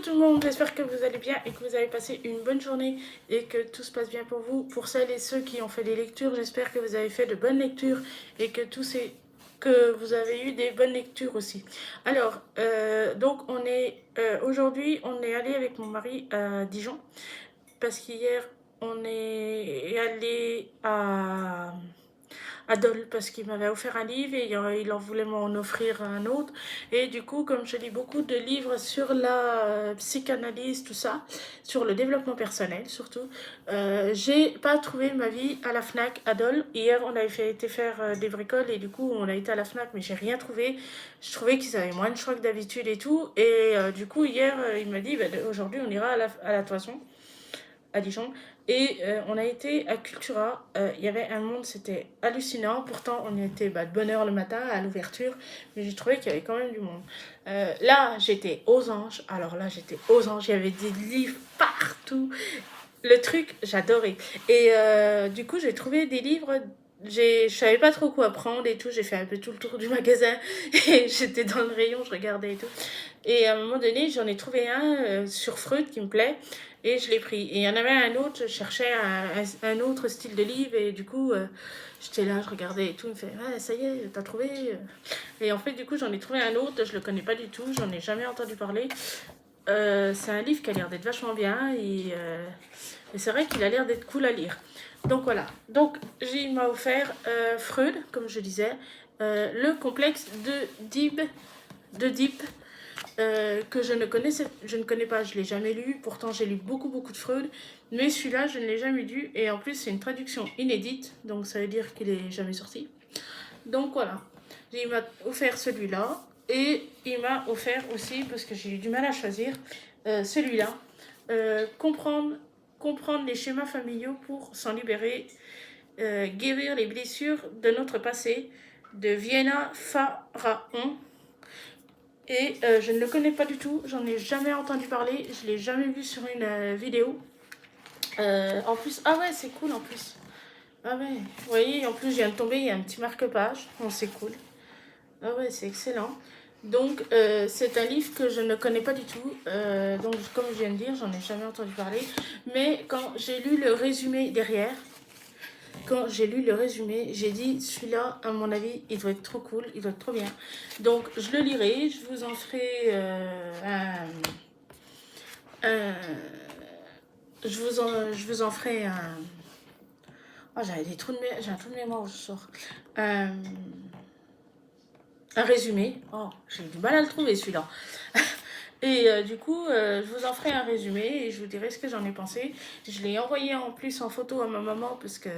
tout le monde, j'espère que vous allez bien et que vous avez passé une bonne journée et que tout se passe bien pour vous. Pour celles et ceux qui ont fait des lectures, j'espère que vous avez fait de bonnes lectures et que que vous avez eu des bonnes lectures aussi. Alors, donc aujourd'hui, on est allé avec mon mari à Dijon parce qu'hier, on est allé à Dole parce qu'il m'avait offert un livre et il en voulait m'en offrir un autre. Et du coup, comme je lis beaucoup de livres sur la psychanalyse, tout ça, sur le développement personnel surtout, j'ai pas trouvé ma vie à la Fnac à Dole. Hier, on avait été faire des bricoles et du coup, on a été à la Fnac, mais j'ai rien trouvé. Je trouvais qu'ils avaient moins de choix que d'habitude et tout. Et du coup, hier, il m'a dit, bah, aujourd'hui, on ira à la Toison à Dijon. Et on a été à Cultura. Il y avait un monde, c'était hallucinant. Pourtant, on y était de bonne heure le matin à l'ouverture. Mais j'ai trouvé qu'il y avait quand même du monde. Là, j'étais aux Anges. Alors là, j'étais aux Anges. Il y avait des livres partout. Le truc, j'adorais. Et du coup, j'ai trouvé des livres. Je savais pas trop quoi prendre et tout. J'ai fait un peu tout le tour du magasin. Et j'étais dans le rayon, je regardais et tout. Et à un moment donné, j'en ai trouvé un sur Freud qui me plaît. Et je l'ai pris. Et il y en avait un autre, je cherchais un autre style de livre. Et du coup, j'étais là, je regardais et tout. Il me fait, ouais, ça y est, t'as trouvé. Et en fait, du coup, j'en ai trouvé un autre. Je le connais pas du tout. J'en ai jamais entendu parler. C'est un livre qui a l'air d'être vachement bien. Et c'est vrai qu'il a l'air d'être cool à lire. Donc voilà. Donc, il m'a offert Freud, comme je disais. Le complexe d'Oedipe que je ne connais pas, je ne l'ai jamais lu, pourtant j'ai lu beaucoup de Freud, mais celui-là je ne l'ai jamais lu, et en plus c'est une traduction inédite, donc ça veut dire qu'il est jamais sorti. Donc voilà, il m'a offert celui-là, et il m'a offert aussi, parce que j'ai eu du mal à choisir, celui-là, comprendre les schémas familiaux pour s'en libérer, guérir les blessures de notre passé, de Vienna Pharaon. Et je ne le connais pas du tout, j'en ai jamais entendu parler, je l'ai jamais vu sur une vidéo. En plus, ah ouais, c'est cool en plus. Ah ouais, vous voyez, en plus, je viens de tomber, il y a un petit marque-page, bon, c'est cool. Ah ouais, c'est excellent. Donc, c'est un livre que je ne connais pas du tout. Donc, comme je viens de dire, j'en ai jamais entendu parler. Mais quand j'ai lu le résumé derrière, j'ai dit celui-là, à mon avis, il doit être trop cool, il doit être trop bien. Donc, je le lirai, je vous en ferai je vous en ferai un. Oh, j'ai un trou de mémoire ce soir. Un résumé. Oh, j'ai du mal à le trouver celui-là. Et du coup, je vous en ferai un résumé et je vous dirai ce que j'en ai pensé. Je l'ai envoyé en plus en photo à ma maman parce que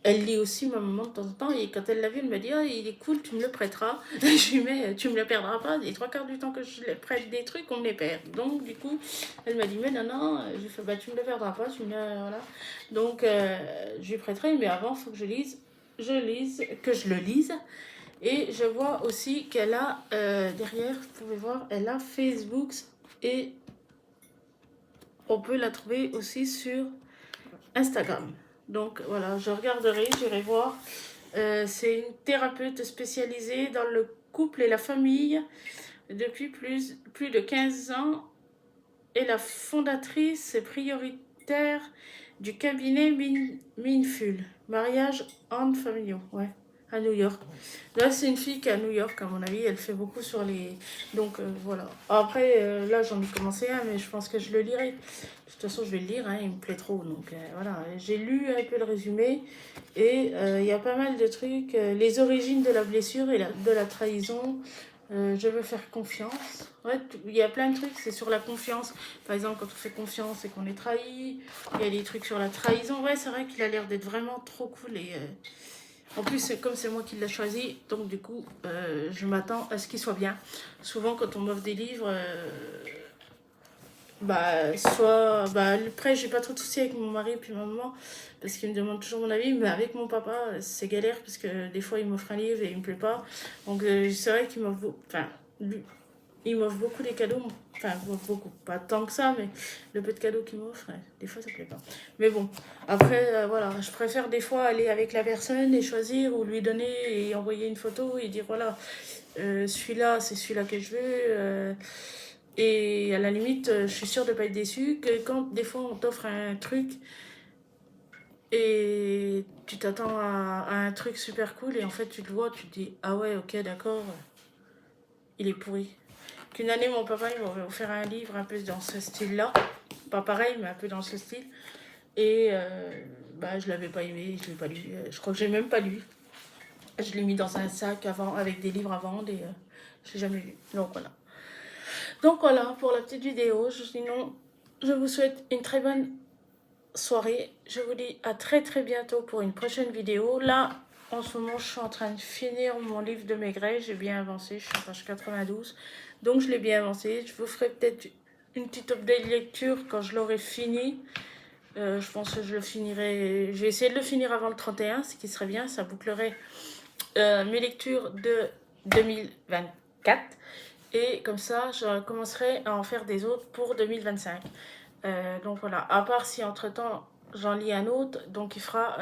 elle lit aussi ma maman de temps en temps et quand elle l'a vu, elle m'a dit, oh, il est cool, tu me le prêteras. Je lui mets, tu me le perdras pas. Les trois quarts du temps que je les prête des trucs, on me les perd. Donc du coup, elle m'a dit, mais non, j'ai fait, bah tu me le perdras pas, tu me le, voilà. Donc je lui prêterai, mais avant, il faut que que je le lise. Et je vois aussi qu'elle a derrière, vous pouvez voir, elle a Facebook et on peut la trouver aussi sur Instagram. Donc voilà, je regarderai, j'irai voir. C'est une thérapeute spécialisée dans le couple et la famille depuis plus de 15 ans et la fondatrice et prioritaire du cabinet Minful, mariage and familiaux, ouais, à New York. Là, c'est une fille qui est à New York, à mon avis, elle fait beaucoup sur les... Donc voilà. Après, là, j'en ai commencé un, mais je pense que je le lirai. De toute façon, je vais le lire, hein, il me plaît trop. Donc voilà, j'ai lu un peu le résumé et il y a pas mal de trucs. Les origines de la blessure et de la trahison. Je veux faire confiance. Ouais, il y a plein de trucs, c'est sur la confiance. Par exemple, quand on fait confiance et qu'on est trahi. Il y a des trucs sur la trahison. Ouais, c'est vrai qu'il a l'air d'être vraiment trop cool et... En plus, comme c'est moi qui l'ai choisi, donc du coup, je m'attends à ce qu'il soit bien. Souvent, quand on m'offre des livres, après, j'ai pas trop de soucis avec mon mari et puis ma maman, parce qu'il me demande toujours mon avis, mais avec mon papa, c'est galère, parce que des fois, il m'offre un livre et il me plaît pas. Donc, c'est vrai qu'il m'offre, enfin, il m'offre beaucoup des cadeaux, enfin beaucoup, pas tant que ça, mais le peu de cadeaux qu'il m'offre, des fois ça plaît pas. Mais bon, après voilà, je préfère des fois aller avec la personne et choisir ou lui donner et envoyer une photo et dire voilà, celui-là c'est celui-là que je veux. Et à la limite, je suis sûre de ne pas être déçue, que quand des fois on t'offre un truc et tu t'attends à un truc super cool et en fait tu le vois, tu te dis ah ouais, ok, d'accord, il est pourri. Qu'une année, mon papa il m'avait offert un livre un peu dans ce style-là, pas pareil, mais un peu dans ce style. Et bah, je l'avais pas aimé, je l'ai pas lu. Je crois que j'ai même pas lu. Je l'ai mis dans un sac avant, avec des livres à vendre et je l'ai jamais lu. Donc voilà pour la petite vidéo. Sinon, je vous souhaite une très bonne soirée. Je vous dis à très très bientôt pour une prochaine vidéo. Là, en ce moment, je suis en train de finir mon livre de Maigret. J'ai bien avancé, je suis à page 92. Donc je l'ai bien avancé. Je vous ferai peut-être une petite update lecture quand je l'aurai fini. Je pense que je le finirai. Je vais essayer de le finir avant le 31, ce qui serait bien. Ça bouclerait mes lectures de 2024. Et comme ça, je commencerai à en faire des autres pour 2025. Donc voilà, à part si entre-temps j'en lis un autre, donc il fera...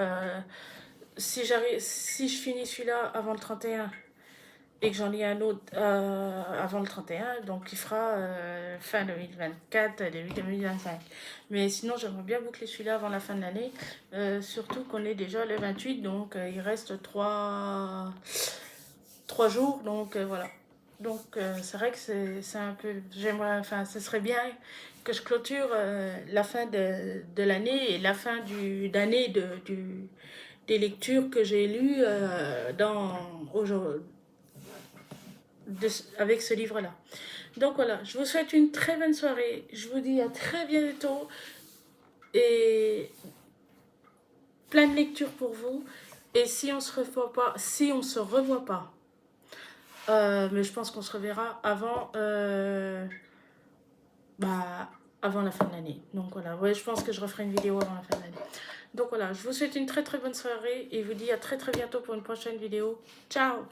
si je finis celui-là avant le 31 et que j'en lis un autre avant le 31, donc il fera fin 2024, début 2025. Mais sinon, j'aimerais bien boucler celui-là avant la fin de l'année, surtout qu'on est déjà le 28, donc il reste 3 jours, donc voilà. Donc c'est vrai que c'est un peu... J'aimerais, enfin, ce serait bien que je clôture la fin de l'année et la fin d'année des lectures que j'ai lues avec ce livre-là. Donc voilà, je vous souhaite une très bonne soirée. Je vous dis à très bientôt et plein de lectures pour vous. Et si on se revoit pas, mais je pense qu'on se reverra avant la fin de l'année. Donc voilà, ouais, je pense que je referai une vidéo avant la fin de l'année. Donc voilà, je vous souhaite une très très bonne soirée et vous dis à très très bientôt pour une prochaine vidéo. Ciao!